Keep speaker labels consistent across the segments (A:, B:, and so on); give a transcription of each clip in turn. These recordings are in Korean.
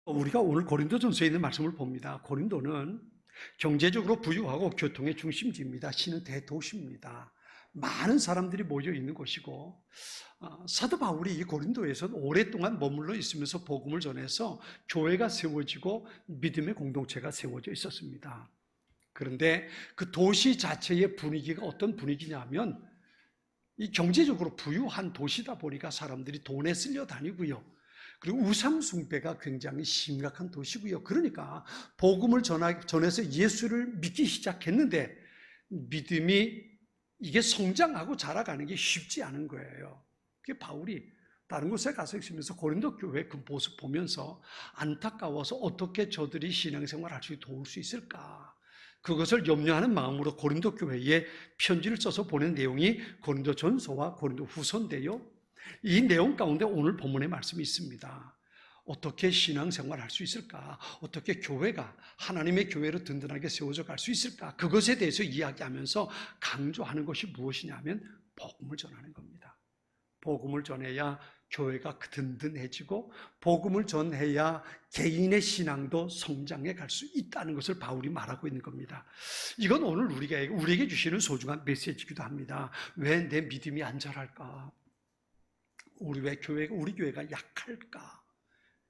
A: 우리가 오늘 고린도전서에 있는 말씀을 봅니다. 고린도는 경제적으로 부유하고 교통의 중심지입니다. 신은 대도시입니다. 많은 사람들이 모여 있는 곳이고, 사도 바울이 이 고린도에서는 오랫동안 머물러 있으면서 복음을 전해서 교회가 세워지고 믿음의 공동체가 세워져 있었습니다. 그런데 그 도시 자체의 분위기가 어떤 분위기냐면, 이 경제적으로 부유한 도시다 보니까 사람들이 돈에 쓸려 다니고요. 그리고 우상 숭배가 굉장히 심각한 도시고요. 그러니까 복음을 전해서 예수를 믿기 시작했는데 믿음이 이게 성장하고 자라가는 게 쉽지 않은 거예요. 그게 바울이 다른 곳에 가서 있으면서 고린도 교회 그 모습 보면서 안타까워서 어떻게 저들이 신앙생활 할 수 있도록 도울 수 있을까? 그것을 염려하는 마음으로 고린도 교회에 편지를 써서 보낸 내용이 고린도 전서와 고린도 후서인데요. 이 내용 가운데 오늘 본문의 말씀이 있습니다. 어떻게 신앙생활 할 수 있을까? 어떻게 교회가 하나님의 교회로 든든하게 세워져 갈 수 있을까? 그것에 대해서 이야기하면서 강조하는 것이 무엇이냐면 복음을 전하는 겁니다. 복음을 전해야 교회가 든든해지고 복음을 전해야 개인의 신앙도 성장해 갈 수 있다는 것을 바울이 말하고 있는 겁니다. 이건 오늘 우리에게 주시는 소중한 메시지이기도 합니다. 왜 내 믿음이 안 자랄까? 우리 교회가 약할까?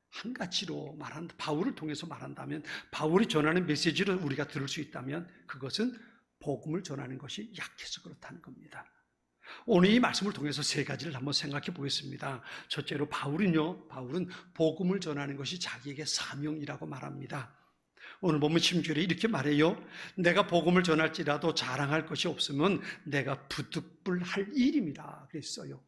A: 한 가지로 바울을 통해서 말한다면, 바울이 전하는 메시지를 우리가 들을 수 있다면 그것은 복음을 전하는 것이 약해서 그렇다는 겁니다. 오늘 이 말씀을 통해서 세 가지를 한번 생각해 보겠습니다. 첫째로 바울은 복음을 전하는 것이 자기에게 사명이라고 말합니다. 오늘 보면 10절에 이렇게 말해요. 내가 복음을 전할지라도 자랑할 것이 없으면 내가 부득불할 일입니다. 그랬어요.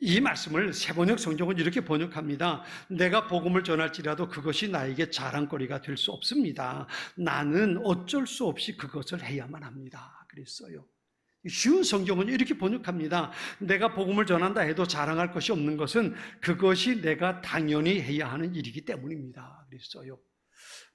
A: 이 말씀을 세번역 성경은 이렇게 번역합니다. 내가 복음을 전할지라도 그것이 나에게 자랑거리가 될 수 없습니다. 나는 어쩔 수 없이 그것을 해야만 합니다. 그랬어요. 쉬운 성경은 이렇게 번역합니다. 내가 복음을 전한다 해도 자랑할 것이 없는 것은 그것이 내가 당연히 해야 하는 일이기 때문입니다. 그랬어요.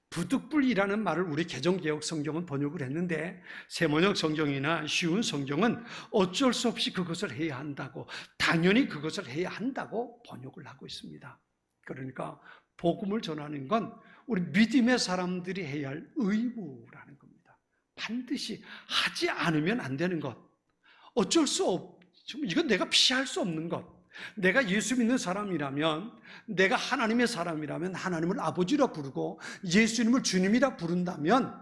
A: 부득불이라는 말을 우리 개정개혁 성경은 번역을 했는데 세번역 성경이나 쉬운 성경은 어쩔 수 없이 그것을 해야 한다고, 당연히 그것을 해야 한다고 번역을 하고 있습니다. 그러니까 복음을 전하는 건 우리 믿음의 사람들이 해야 할 의무라는 겁니다. 반드시 하지 않으면 안 되는 것, 어쩔 수 이건 내가 피할 수 없는 것. 내가 예수 믿는 사람이라면, 내가 하나님의 사람이라면 하나님을 아버지라 부르고 예수님을 주님이라 부른다면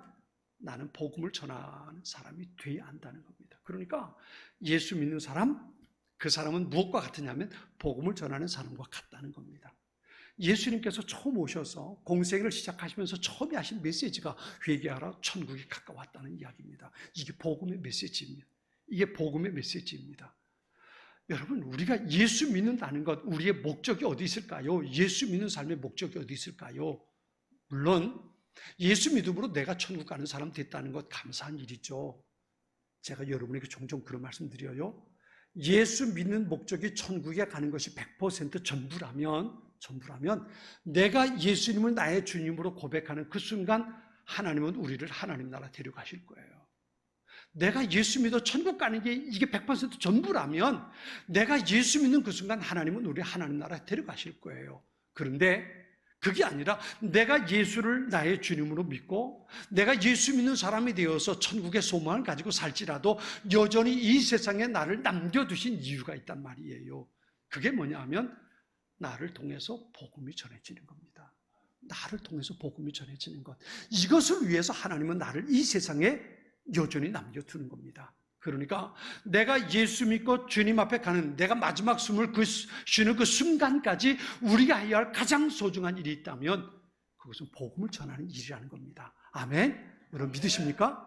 A: 나는 복음을 전하는 사람이 되어야 한다는 겁니다. 그러니까 예수 믿는 사람, 그 사람은 무엇과 같으냐면 복음을 전하는 사람과 같다는 겁니다. 예수님께서 처음 오셔서 공생애를 시작하시면서 처음에 하신 메시지가 회개하라, 천국이 가까웠다는 이야기입니다. 이게 복음의 메시지입니다. 이게 복음의 메시지입니다. 여러분, 우리가 예수 믿는다는 것, 우리의 목적이 어디 있을까요? 예수 믿는 삶의 목적이 어디 있을까요? 물론 예수 믿음으로 내가 천국 가는 사람 됐다는 것 감사한 일이죠. 제가 여러분에게 종종 그런 말씀 드려요. 예수 믿는 목적이 천국에 가는 것이 100% 전부라면 내가 예수님을 나의 주님으로 고백하는 그 순간 하나님은 우리를 하나님 나라 데려가실 거예요. 내가 예수 믿어 천국 가는 게 이게 100% 전부라면 내가 예수 믿는 그 순간 하나님은 우리 하나님 나라에 데려가실 거예요. 그런데 그게 아니라 내가 예수를 나의 주님으로 믿고 내가 예수 믿는 사람이 되어서 천국의 소망을 가지고 살지라도 여전히 이 세상에 나를 남겨두신 이유가 있단 말이에요. 그게 뭐냐면 나를 통해서 복음이 전해지는 겁니다. 나를 통해서 복음이 전해지는 것. 이것을 위해서 하나님은 나를 이 세상에 여전히 남겨두는 겁니다. 그러니까 내가 예수 믿고 주님 앞에 가는, 내가 마지막 숨을 쉬는 그 순간까지 우리가 해야 할 가장 소중한 일이 있다면 그것은 복음을 전하는 일이라는 겁니다. 아멘? 여러분 믿으십니까?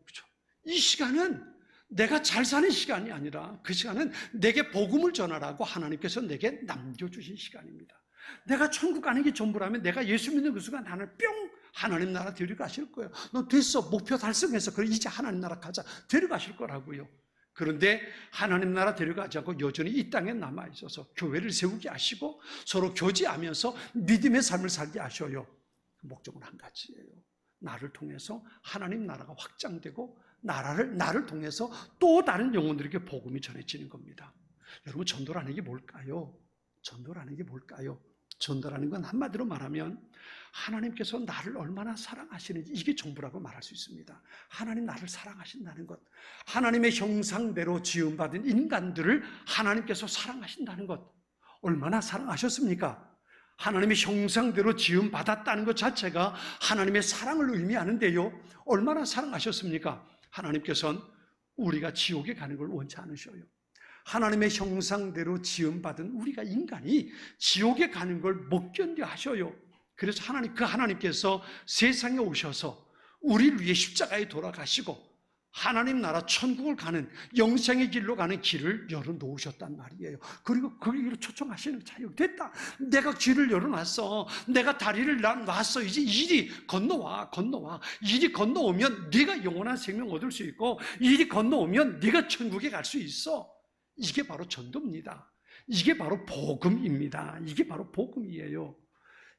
A: 그렇죠. 이 시간은 내가 잘 사는 시간이 아니라 그 시간은 내게 복음을 전하라고 하나님께서 내게 남겨주신 시간입니다. 내가 천국 가는 게 전부라면 내가 예수 믿는 그 순간 하나님 나라 데려가실 거예요. 너 됐어. 목표 달성해서 그래 이제 하나님 나라 가자. 데려가실 거라고요. 그런데 하나님 나라 데려가지 않고 여전히 이 땅에 남아 있어서 교회를 세우게 하시고 서로 교제하면서 믿음의 삶을 살게 하셔요. 목적은 한 가지예요. 나를 통해서 하나님 나라가 확장되고 나를 통해서 또 다른 영혼들에게 복음이 전해지는 겁니다. 여러분, 전도라는 게 뭘까요? 전도라는 게 뭘까요? 전도라는 건 한마디로 말하면 하나님께서 나를 얼마나 사랑하시는지, 이게 전부라고 말할 수 있습니다. 하나님 나를 사랑하신다는 것, 하나님의 형상대로 지음받은 인간들을 하나님께서 사랑하신다는 것, 얼마나 사랑하셨습니까? 하나님의 형상대로 지음받았다는 것 자체가 하나님의 사랑을 의미하는데요, 얼마나 사랑하셨습니까? 하나님께서는 우리가 지옥에 가는 걸 원치 않으셔요. 하나님의 형상대로 지음받은 우리가 인간이 지옥에 가는 걸 못 견뎌 하셔요. 그래서 하나님께서 세상에 오셔서 우리를 위해 십자가에 돌아가시고 하나님 나라 천국을 가는, 영생의 길로 가는 길을 열어놓으셨단 말이에요. 그리고 그 길로 초청하시는, 자, 여기 됐다. 내가 길을 열어놨어. 내가 다리를 놨어. 이제 이리 건너와. 이리 건너오면 네가 영원한 생명 얻을 수 있고, 이리 건너오면 네가 천국에 갈 수 있어. 이게 바로 전도입니다. 이게 바로 복음입니다. 이게 바로 복음이에요.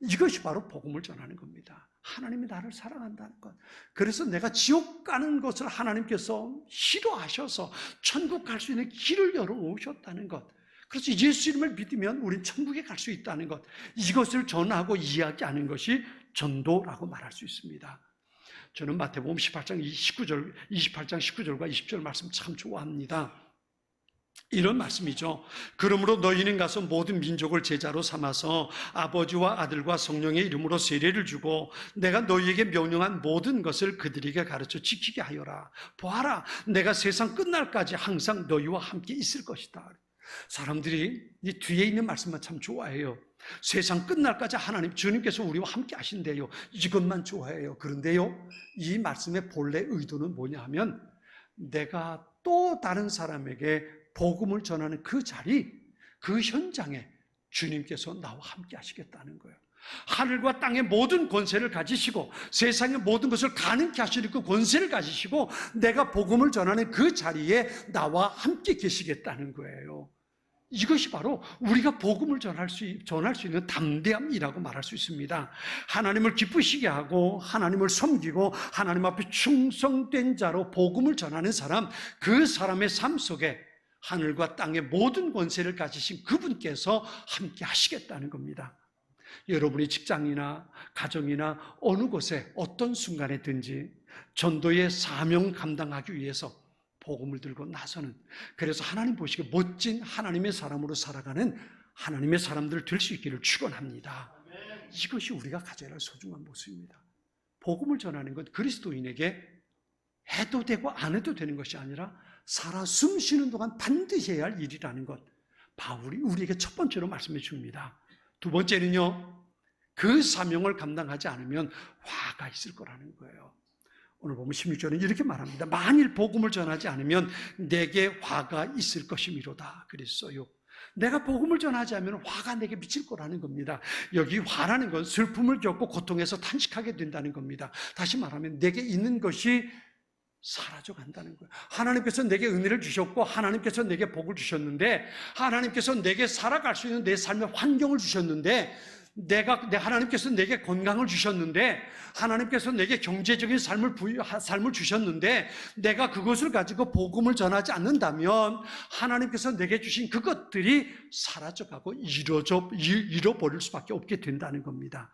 A: 이것이 바로 복음을 전하는 겁니다. 하나님이 나를 사랑한다는 것. 그래서 내가 지옥 가는 것을 하나님께서 싫어하셔서 천국 갈 수 있는 길을 열어놓으셨다는 것. 그래서 예수 이름을 믿으면 우린 천국에 갈 수 있다는 것. 이것을 전하고 이야기하는 것이 전도라고 말할 수 있습니다. 저는 마태복음 28장 19절과 20절 말씀 참 좋아합니다. 이런 말씀이죠. 그러므로 너희는 가서 모든 민족을 제자로 삼아서 아버지와 아들과 성령의 이름으로 세례를 주고 내가 너희에게 명령한 모든 것을 그들에게 가르쳐 지키게 하여라. 보아라, 내가 세상 끝날까지 항상 너희와 함께 있을 것이다. 사람들이 이 뒤에 있는 말씀만 참 좋아해요. 세상 끝날까지 하나님, 주님께서 우리와 함께 하신대요. 이것만 좋아해요. 그런데요, 이 말씀의 본래 의도는 뭐냐 하면, 내가 또 다른 사람에게 복음을 전하는 그 자리, 그 현장에 주님께서 나와 함께 하시겠다는 거예요. 하늘과 땅의 모든 권세를 가지시고 세상의 모든 것을 가능케 하시는 그 권세를 가지시고 내가 복음을 전하는 그 자리에 나와 함께 계시겠다는 거예요. 이것이 바로 우리가 복음을 전할 수 있는 담대함이라고 말할 수 있습니다. 하나님을 기쁘시게 하고 하나님을 섬기고 하나님 앞에 충성된 자로 복음을 전하는 사람, 그 사람의 삶 속에 하늘과 땅의 모든 권세를 가지신 그분께서 함께 하시겠다는 겁니다. 여러분이 직장이나 가정이나 어느 곳에 어떤 순간에든지 전도의 사명 감당하기 위해서 복음을 들고 나서는, 그래서 하나님 보시기에 멋진 하나님의 사람으로 살아가는 하나님의 사람들 될 수 있기를 축원합니다. 이것이 우리가 가져야 할 소중한 모습입니다. 복음을 전하는 것, 그리스도인에게 해도 되고 안 해도 되는 것이 아니라 살아 숨 쉬는 동안 반드시 해야 할 일이라는 것, 바울이 우리에게 첫 번째로 말씀해 줍니다. 두 번째는요, 그 사명을 감당하지 않으면 화가 있을 거라는 거예요. 오늘 보면 16절은 이렇게 말합니다. 만일 복음을 전하지 않으면 내게 화가 있을 것이미로다 그랬어요. 내가 복음을 전하지 않으면 화가 내게 미칠 거라는 겁니다. 여기 화라는 건 슬픔을 겪고 고통에서 탄식하게 된다는 겁니다. 다시 말하면 내게 있는 것이 사라져 간다는 거예요. 하나님께서 내게 은혜를 주셨고 하나님께서 내게 복을 주셨는데, 하나님께서 내게 살아갈 수 있는 내 삶의 환경을 주셨는데, 하나님께서 내게 건강을 주셨는데, 하나님께서 내게 경제적인 삶을 주셨는데, 내가 그것을 가지고 복음을 전하지 않는다면 하나님께서 내게 주신 그것들이 사라져가고 잃어버릴 수밖에 없게 된다는 겁니다.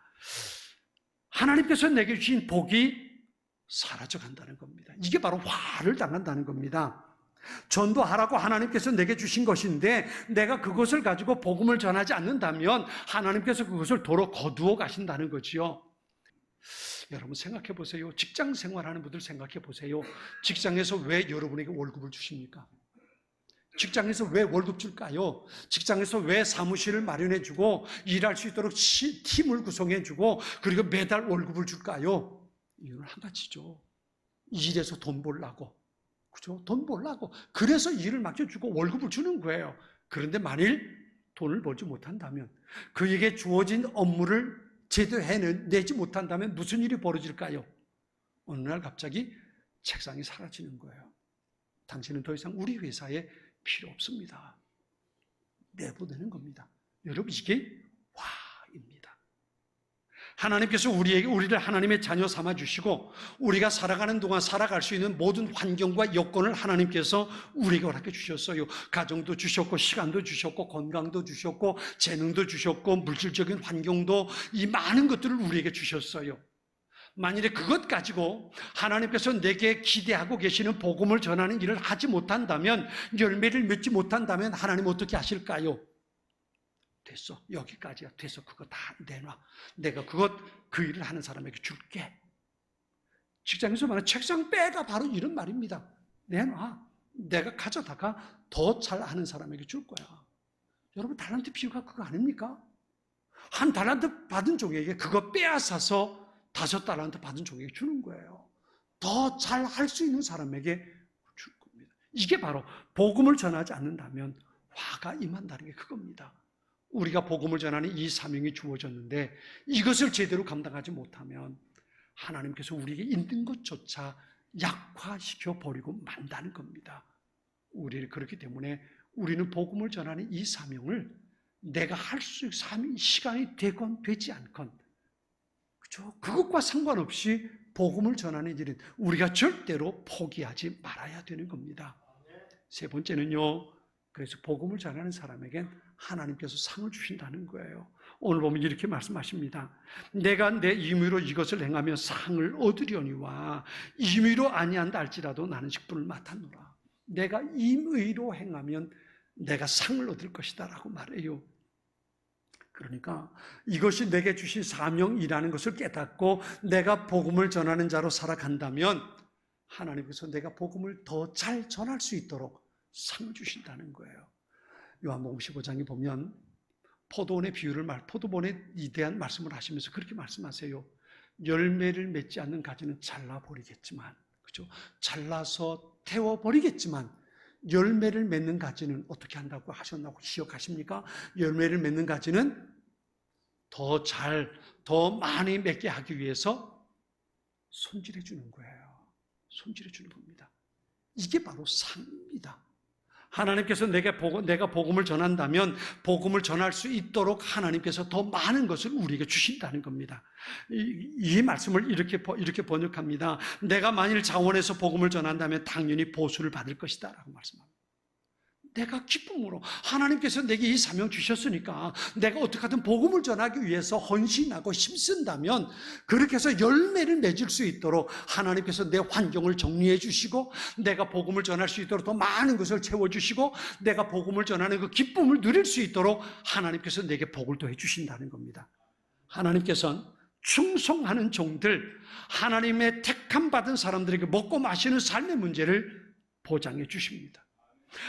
A: 하나님께서 내게 주신 복이 사라져 간다는 겁니다. 이게 바로 화를 당한다는 겁니다. 전도하라고 하나님께서 내게 주신 것인데 내가 그것을 가지고 복음을 전하지 않는다면 하나님께서 그것을 도로 거두어 가신다는 거지요. 여러분 생각해 보세요. 직장 생활하는 분들 생각해 보세요. 직장에서 왜 여러분에게 월급을 주십니까? 직장에서 왜 월급 줄까요? 직장에서 왜 사무실을 마련해 주고 일할 수 있도록 팀을 구성해 주고 그리고 매달 월급을 줄까요? 이유는 한 가지죠. 일해서 돈 벌라고. 그죠? 돈 벌라고. 그래서 일을 맡겨주고 월급을 주는 거예요. 그런데 만일 돈을 벌지 못한다면, 그에게 주어진 업무를 제대로 해내지 못한다면 무슨 일이 벌어질까요? 어느 날 갑자기 책상이 사라지는 거예요. 당신은 더 이상 우리 회사에 필요 없습니다. 내보내는 겁니다. 여러분, 이게 화입니다. 하나님께서 우리를 하나님의 자녀 삼아주시고 우리가 살아가는 동안 살아갈 수 있는 모든 환경과 여건을 하나님께서 우리에게 허락해 주셨어요. 가정도 주셨고 시간도 주셨고 건강도 주셨고 재능도 주셨고 물질적인 환경도, 이 많은 것들을 우리에게 주셨어요. 만일에 그것 가지고 하나님께서 내게 기대하고 계시는 복음을 전하는 일을 하지 못한다면, 열매를 맺지 못한다면 하나님 어떻게 하실까요? 됐어, 여기까지야. 됐어, 그거 다 내놔. 내가 그 일을 하는 사람에게 줄게. 직장에서 말하는 책상 빼가 바로 이런 말입니다. 내놔. 내가 가져다가 더 잘하는 사람에게 줄 거야. 여러분, 달란트 비유가 그거 아닙니까? 한 달란트 받은 종에게 그거 빼앗아서 5달란트 받은 종에게 주는 거예요. 더 잘할 수 있는 사람에게 줄 겁니다. 이게 바로 복음을 전하지 않는다면 화가 임한다는 게 그겁니다. 우리가 복음을 전하는 이 사명이 주어졌는데 이것을 제대로 감당하지 못하면 하나님께서 우리에게 있는 것조차 약화시켜 버리고 만다는 겁니다. 우리를 그렇기 때문에 우리는 복음을 전하는 이 사명을 내가 할 수 있는 시간이 되건 되지 않건, 그렇죠? 그것과 상관없이 복음을 전하는 일은 우리가 절대로 포기하지 말아야 되는 겁니다. 세 번째는요, 그래서 복음을 전하는 사람에겐 하나님께서 상을 주신다는 거예요. 오늘 보면 이렇게 말씀하십니다. 내가 내 임의로 이것을 행하며 상을 얻으려니와 임의로 아니한다 할지라도 나는 직분을 맡았노라. 내가 임의로 행하면 내가 상을 얻을 것이다 라고 말해요. 그러니까 이것이 내게 주신 사명이라는 것을 깨닫고 내가 복음을 전하는 자로 살아간다면 하나님께서 내가 복음을 더 잘 전할 수 있도록 상을 주신다는 거예요. 요한복음 15장에 보면 포도원의 비유를 포도원에 대한 말씀을 하시면서 그렇게 말씀하세요. 열매를 맺지 않는 가지는 잘라버리겠지만, 그렇죠? 잘라서 태워버리겠지만 열매를 맺는 가지는 어떻게 한다고 하셨나고 기억하십니까? 열매를 맺는 가지는 더 많이 맺게 하기 위해서 손질해 주는 거예요. 손질해 주는 겁니다. 이게 바로 상입니다. 하나님께서 내가 복음을 전한다면 복음을 전할 수 있도록 하나님께서 더 많은 것을 우리에게 주신다는 겁니다. 이 말씀을 이렇게 번역합니다. 내가 만일 자원해서 복음을 전한다면 당연히 보수를 받을 것이다 라고 말씀합니다. 내가 기쁨으로 하나님께서 내게 이 사명 주셨으니까 내가 어떻게든 복음을 전하기 위해서 헌신하고 힘쓴다면 그렇게 해서 열매를 맺을 수 있도록 하나님께서 내 환경을 정리해 주시고 내가 복음을 전할 수 있도록 더 많은 것을 채워주시고 내가 복음을 전하는 그 기쁨을 누릴 수 있도록 하나님께서 내게 복을 더해 주신다는 겁니다. 하나님께서는 충성하는 종들, 하나님의 택함 받은 사람들에게 먹고 마시는 삶의 문제를 보장해 주십니다.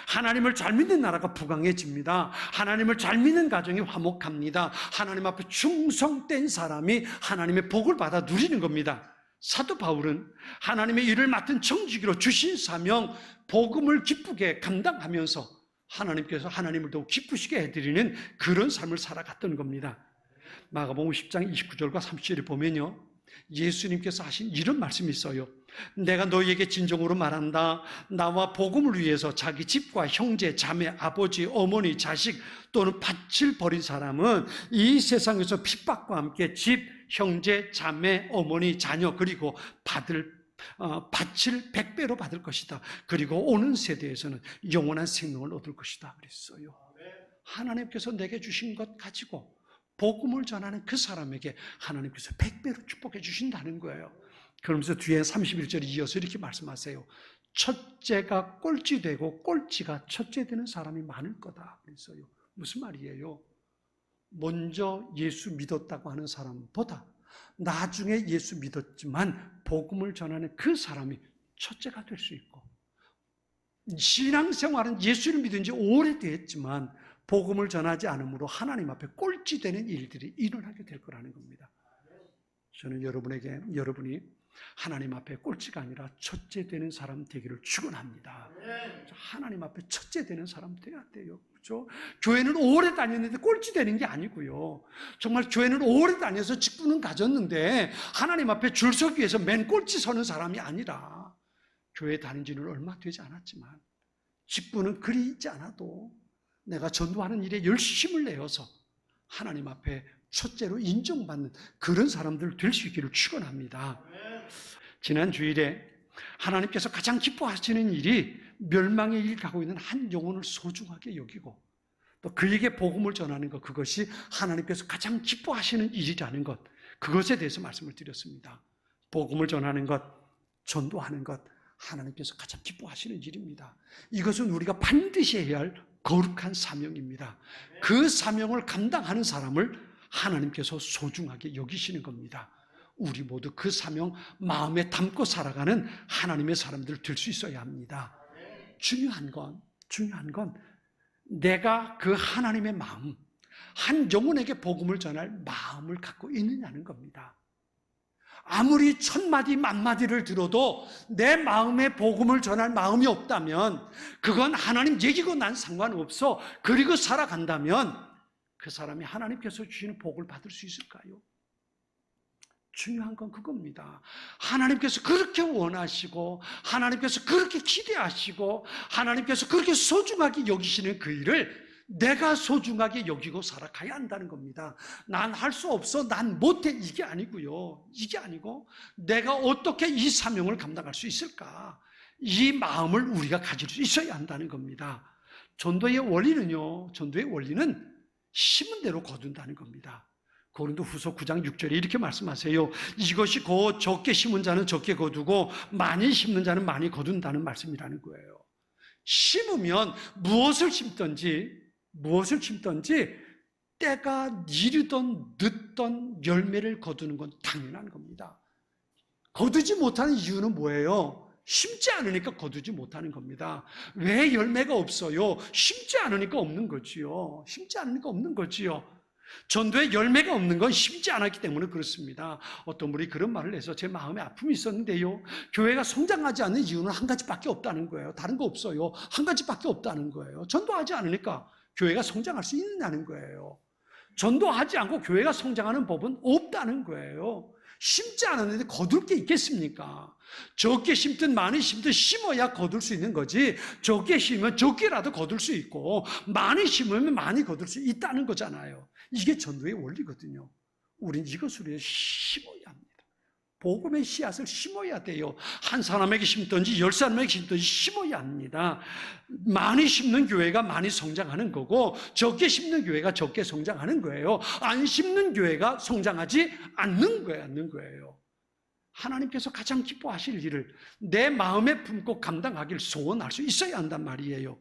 A: 하나님을 잘 믿는 나라가 부강해집니다. 하나님을 잘 믿는 가정이 화목합니다. 하나님 앞에 충성된 사람이 하나님의 복을 받아 누리는 겁니다. 사도 바울은 하나님의 일을 맡은 청지기로 주신 사명, 복음을 기쁘게 감당하면서 하나님께서 하나님을 더욱 기쁘시게 해드리는 그런 삶을 살아갔던 겁니다. 마가복음 10장 29절과 30절에 보면요, 예수님께서 하신 이런 말씀이 있어요. 내가 너희에게 진정으로 말한다. 나와 복음을 위해서 자기 집과 형제, 자매, 아버지, 어머니, 자식 또는 밭을 버린 사람은 이 세상에서 핍박과 함께 집, 형제, 자매, 어머니, 자녀 그리고 밭을 100배로 받을 것이다. 그리고 오는 세대에서는 영원한 생명을 얻을 것이다 그랬어요. 하나님께서 내게 주신 것 가지고 복음을 전하는 그 사람에게 하나님께서 100배로 축복해 주신다는 거예요. 그러면서 뒤에 31절에 이어서 이렇게 말씀하세요. 첫째가 꼴찌 되고 꼴찌가 첫째 되는 사람이 많을 거다 그랬어요. 무슨 말이에요? 먼저 예수 믿었다고 하는 사람보다 나중에 예수 믿었지만 복음을 전하는 그 사람이 첫째가 될 수 있고, 신앙생활은 예수를 믿은 지 오래됐지만 복음을 전하지 않으므로 하나님 앞에 꼴찌 되는 일들이 일어나게 될 거라는 겁니다. 저는 여러분이 하나님 앞에 꼴찌가 아니라 첫째 되는 사람 되기를 축원합니다. 하나님 앞에 첫째 되는 사람 돼야 돼요. 그렇죠? 교회는 오래 다녔는데 꼴찌 되는 게 아니고요. 정말 교회는 오래 다녀서 직분은 가졌는데 하나님 앞에 줄 서기 위해서 맨 꼴찌 서는 사람이 아니라 교회 다닌 지는 얼마 되지 않았지만 직분은 그리 있지 않아도 내가 전도하는 일에 열심을 내어서 하나님 앞에 첫째로 인정받는 그런 사람들 될 수 있기를 축원합니다. 지난 주일에 하나님께서 가장 기뻐하시는 일이 멸망의 일 가고 있는 한 영혼을 소중하게 여기고 또 그에게 복음을 전하는 것, 그것이 하나님께서 가장 기뻐하시는 일이라는 것, 그것에 대해서 말씀을 드렸습니다. 복음을 전하는 것, 전도하는 것, 하나님께서 가장 기뻐하시는 일입니다. 이것은 우리가 반드시 해야 할 거룩한 사명입니다. 그 사명을 감당하는 사람을 하나님께서 소중하게 여기시는 겁니다. 우리 모두 그 사명 마음에 담고 살아가는 하나님의 사람들 될 수 있어야 합니다. 중요한 건 내가 그 하나님의 마음, 한 영혼에게 복음을 전할 마음을 갖고 있느냐는 겁니다. 아무리 1000마디 만마디를 들어도 내 마음에 복음을 전할 마음이 없다면 그건 하나님 얘기고 난 상관없어. 그리고 살아간다면 그 사람이 하나님께서 주시는 복을 받을 수 있을까요? 중요한 건 그겁니다. 하나님께서 그렇게 원하시고 하나님께서 그렇게 기대하시고 하나님께서 그렇게 소중하게 여기시는 그 일을 내가 소중하게 여기고 살아가야 한다는 겁니다. 난 할 수 없어, 난 못해, 이게 아니고요. 이게 아니고 내가 어떻게 이 사명을 감당할 수 있을까? 이 마음을 우리가 가질 수 있어야 한다는 겁니다. 전도의 원리는요, 전도의 원리는 심은 대로 거둔다는 겁니다. 고린도후서 9장 6절에 이렇게 말씀하세요. 이것이 곧 적게 심은 자는 적게 거두고 많이 심는 자는 많이 거둔다는 말씀이라는 거예요. 심으면 무엇을 심든지 때가 이르던 늦던 열매를 거두는 건 당연한 겁니다. 거두지 못하는 이유는 뭐예요? 심지 않으니까 거두지 못하는 겁니다. 왜 열매가 없어요? 심지 않으니까 없는 거지요. 전도에 열매가 없는 건 심지 않았기 때문에 그렇습니다. 어떤 분이 그런 말을 해서 제 마음에 아픔이 있었는데요, 교회가 성장하지 않는 이유는 한 가지밖에 없다는 거예요. 다른 거 없어요. 한 가지밖에 없다는 거예요. 전도하지 않으니까 교회가 성장할 수 있느냐는 거예요. 전도하지 않고 교회가 성장하는 법은 없다는 거예요. 심지 않았는데 거둘 게 있겠습니까? 적게 심든 많이 심든 심어야 거둘 수 있는 거지, 적게 심으면 적게라도 거둘 수 있고 많이 심으면 많이 거둘 수 있다는 거잖아요. 이게 전도의 원리거든요. 우린 이것으로 심어야 합니다. 복음의 씨앗을 심어야 돼요. 한 사람에게 심든지 10사람에게 심든지 심어야 합니다. 많이 심는 교회가 많이 성장하는 거고 적게 심는 교회가 적게 성장하는 거예요. 안 심는 교회가 성장하지 않는 거예요. 하나님께서 가장 기뻐하실 일을 내 마음에 품고 감당하기를 소원할 수 있어야 한단 말이에요.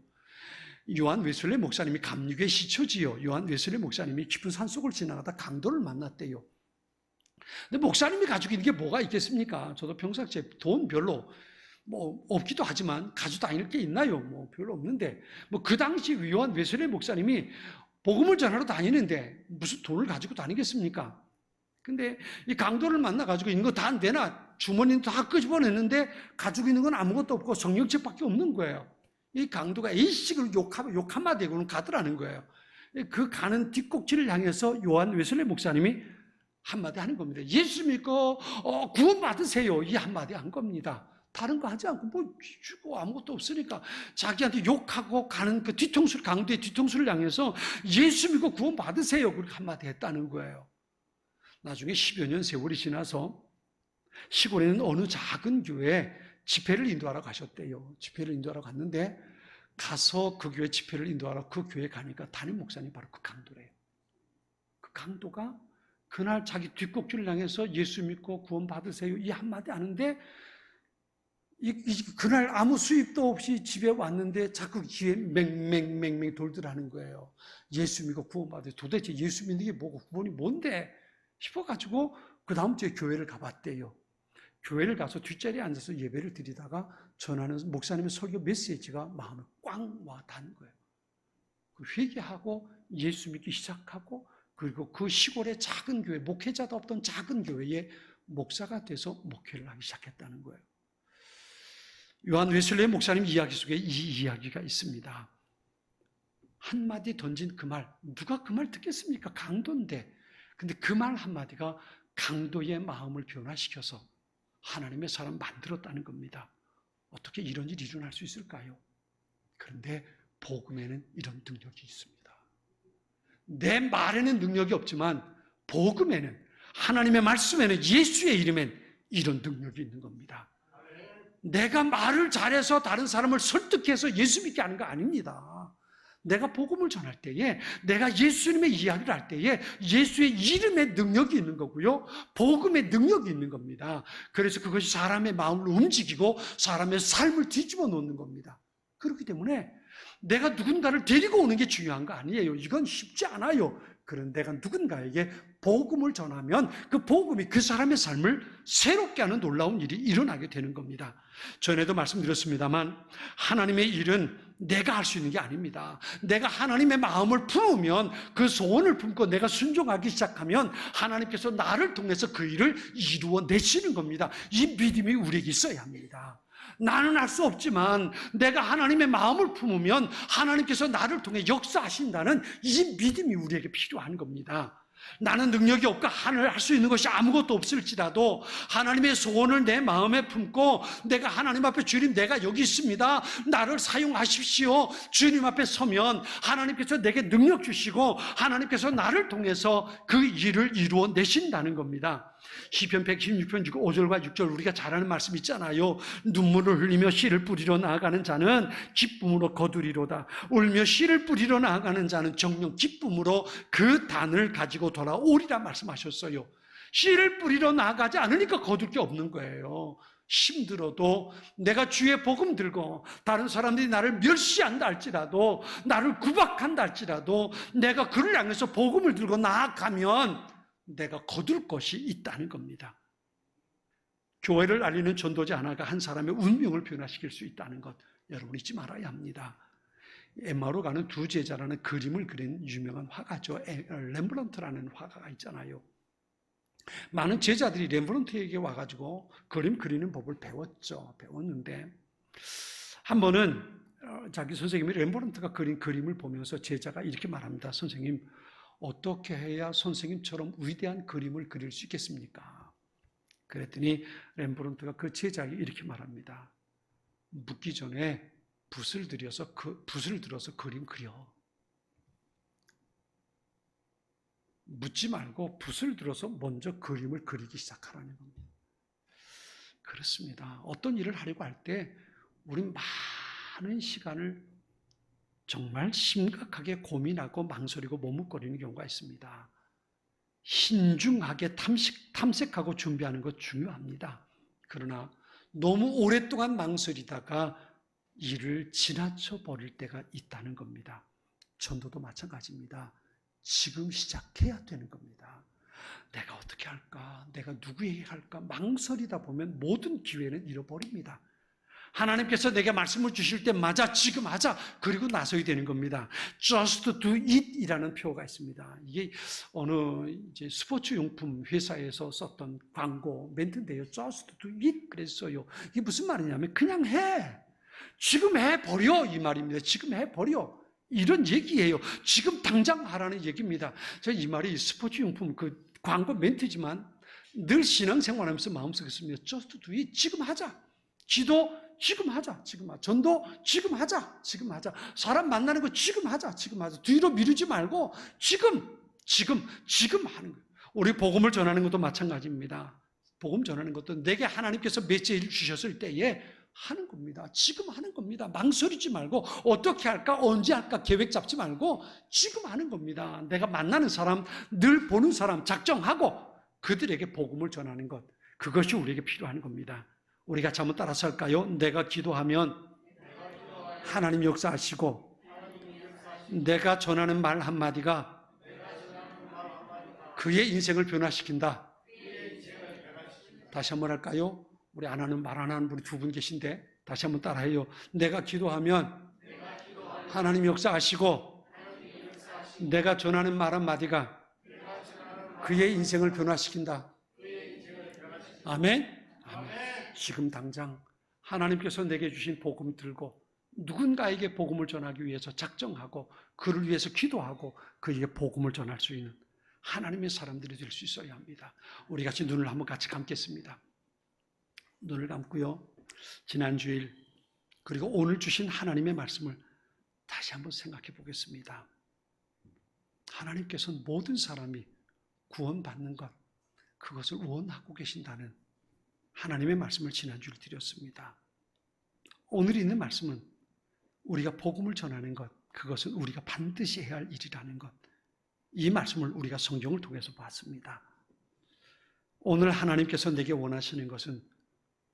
A: 요한 웨슬리 목사님이 감육의 시초지요. 요한 웨슬리 목사님이 깊은 산속을 지나가다 강도를 만났대요. 근데 목사님이 가지고 있는 게 뭐가 있겠습니까? 저도 평상시에 돈 별로 없기도 하지만 가지고 다닐 게 있나요? 별로 없는데 그 당시 요한 웨슬리 목사님이 복음을 전하러 다니는데 무슨 돈을 가지고 다니겠습니까? 근데 이 강도를 만나가지고 있는 거 다 안 되나? 주머니는 다 끄집어냈는데 가지고 있는 건 아무것도 없고 성령책밖에 없는 거예요. 이 강도가 A식으로 욕 한마디 하고는 가더라는 거예요. 그 가는 뒷꼭지를 향해서 요한 웨슬리 목사님이 한마디 하는 겁니다. 예수 믿고 구원 받으세요. 이 한마디 한 겁니다. 다른 거 하지 않고 주고 아무것도 없으니까 자기한테 욕하고 가는 그 뒤통수를, 강도의 뒤통수를 향해서 예수 믿고 구원 받으세요. 그렇게 한마디 했다는 거예요. 나중에 10여 년 세월이 지나서 시골에 있는 어느 작은 교회에 집회를 인도하러 가셨대요. 집회를 인도하러 갔는데 가서 그 교회 집회를 인도하러 그 교회 가니까 담임 목사님이 바로 그 강도래요. 그 강도가 그날 자기 뒷꼭지를 향해서 예수 믿고 구원 받으세요 이 한마디 하는데 그날 아무 수입도 없이 집에 왔는데 자꾸 귀에 맹맹맹맹 돌더라는 거예요. 예수 믿고 구원 받으세요. 도대체 예수 믿는 게 뭐고 구원이 뭔데 싶어가지고 그 다음 주에 교회를 가봤대요. 교회를 가서 뒷자리에 앉아서 예배를 드리다가 전하는 목사님의 설교 메시지가 마음에 꽝 와 닿는 거예요. 회개하고 예수 믿기 시작하고 그리고 그 시골의 작은 교회, 목회자도 없던 작은 교회에 목사가 돼서 목회를 하기 시작했다는 거예요. 요한 웨슬리 목사님 이야기 속에 이 이야기가 있습니다. 한마디 던진 그 말, 누가 그 말 듣겠습니까? 강도인데. 근데 그 말 한마디가 강도의 마음을 변화시켜서 하나님의 사람 만들었다는 겁니다. 어떻게 이런 일이 일어날 수 있을까요? 그런데 복음에는 이런 능력이 있습니다. 내 말에는 능력이 없지만 복음에는, 하나님의 말씀에는, 예수의 이름엔 이런 능력이 있는 겁니다. 내가 말을 잘해서 다른 사람을 설득해서 예수 믿게 하는 거 아닙니다. 내가 복음을 전할 때에, 내가 예수님의 이야기를 할 때에 예수의 이름의 능력이 있는 거고요, 복음의 능력이 있는 겁니다. 그래서 그것이 사람의 마음을 움직이고 사람의 삶을 뒤집어 놓는 겁니다. 그렇기 때문에 내가 누군가를 데리고 오는 게 중요한 거 아니에요. 이건 쉽지 않아요. 그런데 내가 누군가에게 복음을 전하면 그 복음이 그 사람의 삶을 새롭게 하는 놀라운 일이 일어나게 되는 겁니다. 전에도 말씀드렸습니다만 하나님의 일은 내가 할 수 있는 게 아닙니다. 내가 하나님의 마음을 품으면, 그 소원을 품고 내가 순종하기 시작하면 하나님께서 나를 통해서 그 일을 이루어내시는 겁니다. 이 믿음이 우리에게 있어야 합니다. 나는 할 수 없지만 내가 하나님의 마음을 품으면 하나님께서 나를 통해 역사하신다는 이 믿음이 우리에게 필요한 겁니다. 나는 능력이 없고 하늘 할 수 있는 것이 아무것도 없을지라도 하나님의 소원을 내 마음에 품고 내가 하나님 앞에, 주님 내가 여기 있습니다, 나를 사용하십시오, 주님 앞에 서면 하나님께서 내게 능력 주시고 하나님께서 나를 통해서 그 일을 이루어내신다는 겁니다. 시편 116편 5절과 6절 우리가 잘 아는 말씀 있잖아요. 눈물을 흘리며 씨를 뿌리러 나아가는 자는 기쁨으로 거두리로다. 울며 씨를 뿌리러 나아가는 자는 정녕 기쁨으로 그 단을 가지고 돌아오리라 말씀하셨어요. 씨를 뿌리러 나아가지 않으니까 거둘 게 없는 거예요. 힘들어도 내가 주의 복음 들고 다른 사람들이 나를 멸시한다 할지라도, 나를 구박한다 할지라도 내가 그를 향해서 복음을 들고 나아가면 내가 거둘 것이 있다는 겁니다. 교회를 알리는 전도자 하나가 한 사람의 운명을 변화시킬 수 있다는 것, 여러분 잊지 말아야 합니다. 엠마오로 가는 두 제자라는 그림을 그린 유명한 화가죠. 렘브란트라는 화가가 있잖아요. 많은 제자들이 렘브란트에게 와가지고 그림 그리는 법을 배웠는데 한 번은 자기 선생님이 렘브란트가 그린 그림을 보면서 제자가 이렇게 말합니다. 선생님, 어떻게 해야 선생님처럼 위대한 그림을 그릴 수 있겠습니까? 그랬더니 렘브란트가 그 제자에게 이렇게 말합니다. 묻기 전에 붓을 들어서 그림 그려. 묻지 말고 붓을 들어서 먼저 그림을 그리기 시작하라는 겁니다. 그렇습니다. 어떤 일을 하려고 할 때 우린 많은 시간을 정말 심각하게 고민하고 망설이고 머뭇거리는 경우가 있습니다. 신중하게 탐색하고 준비하는 것 중요합니다. 그러나 너무 오랫동안 망설이다가 일을 지나쳐 버릴 때가 있다는 겁니다. 전도도 마찬가지입니다. 지금 시작해야 되는 겁니다. 내가 어떻게 할까? 내가 누구에게 할까? 망설이다 보면 모든 기회는 잃어버립니다. 하나님께서 내게 말씀을 주실 때 맞아, 지금 하자, 그리고 나서야 되는 겁니다. Just do it 이라는 표가 있습니다. 이게 어느 이제 스포츠 용품 회사에서 썼던 광고 멘트인데요. Just do it 그랬어요. 이게 무슨 말이냐면 그냥 해, 지금 해버려, 이 말입니다. 지금 해버려, 이런 얘기예요. 지금 당장 하라는 얘기입니다. 제가 이 말이 스포츠 용품 그 광고 멘트지만 늘 신앙생활하면서 마음속에 있습니다. Just do it, 지금 하자. 기도 지금 하자, 지금 하자. 전도 지금 하자, 지금 하자. 사람 만나는 거 지금 하자, 지금 하자. 뒤로 미루지 말고 지금 하는 거예요. 우리 복음을 전하는 것도 마찬가지입니다. 복음 전하는 것도 내게 하나님께서 메시지를 주셨을 때에 하는 겁니다. 지금 하는 겁니다. 망설이지 말고 어떻게 할까, 언제 할까 계획 잡지 말고 지금 하는 겁니다. 내가 만나는 사람, 늘 보는 사람 작정하고 그들에게 복음을 전하는 것, 그것이 우리에게 필요한 겁니다. 우리 같이 한번 따라서 할까요? 내가 기도하면 하나님 역사하시고 내가 전하는 말 한마디가 그의 인생을 변화시킨다. 다시 한번 할까요? 우리 안 하는 말 안 하는 분이 두 분 계신데 다시 한번 따라해요. 내가 기도하면 하나님 역사하시고 내가 전하는 말 한마디가 그의 인생을 변화시킨다. 아멘? 아멘. 지금 당장 하나님께서 내게 주신 복음 들고 누군가에게 복음을 전하기 위해서 작정하고 그를 위해서 기도하고 그에게 복음을 전할 수 있는 하나님의 사람들이 될 수 있어야 합니다. 우리 같이 눈을 한번 같이 감겠습니다. 눈을 감고요. 지난 주일 그리고 오늘 주신 하나님의 말씀을 다시 한번 생각해 보겠습니다. 하나님께서는 모든 사람이 구원받는 것, 그것을 원하고 계신다는 하나님의 말씀을 지난주에 드렸습니다. 오늘 있는 말씀은 우리가 복음을 전하는 것, 그것은 우리가 반드시 해야 할 일이라는 것, 이 말씀을 우리가 성경을 통해서 봤습니다. 오늘 하나님께서 내게 원하시는 것은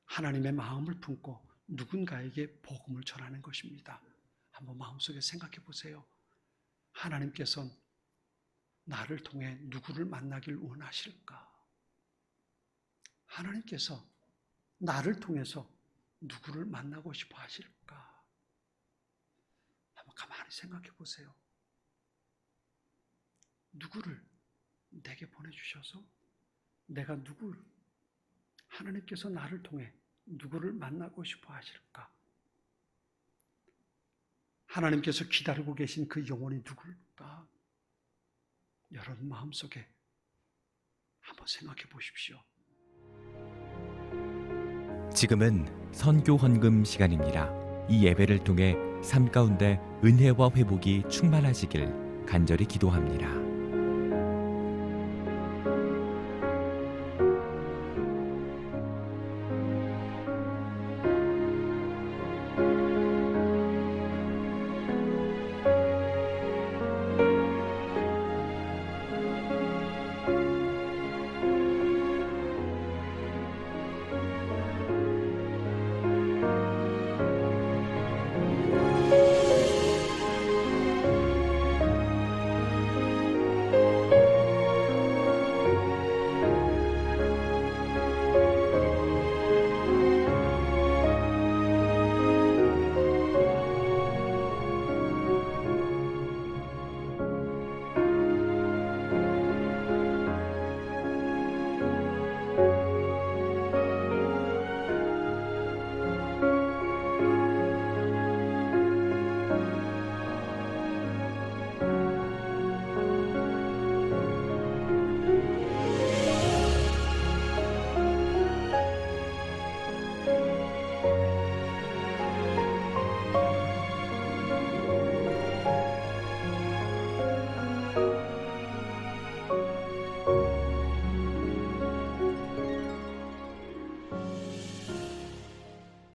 A: 하나님의 마음을 품고 누군가에게 복음을 전하는 것입니다. 한번 마음속에 생각해 보세요. 하나님께서는 나를 통해 누구를 만나길 원하실까? 하나님께서 나를 통해서 누구를 만나고 싶어 하실까? 한번 가만히 생각해 보세요. 누구를 내게 보내주셔서 내가 하나님께서 나를 통해 누구를 만나고 싶어 하실까? 하나님께서 기다리고 계신 그 영혼이 누굴까? 여러분 마음속에 한번 생각해 보십시오.
B: 지금은 선교 헌금 시간입니다. 이 예배를 통해 삶 가운데 은혜와 회복이 충만하시길 간절히 기도합니다.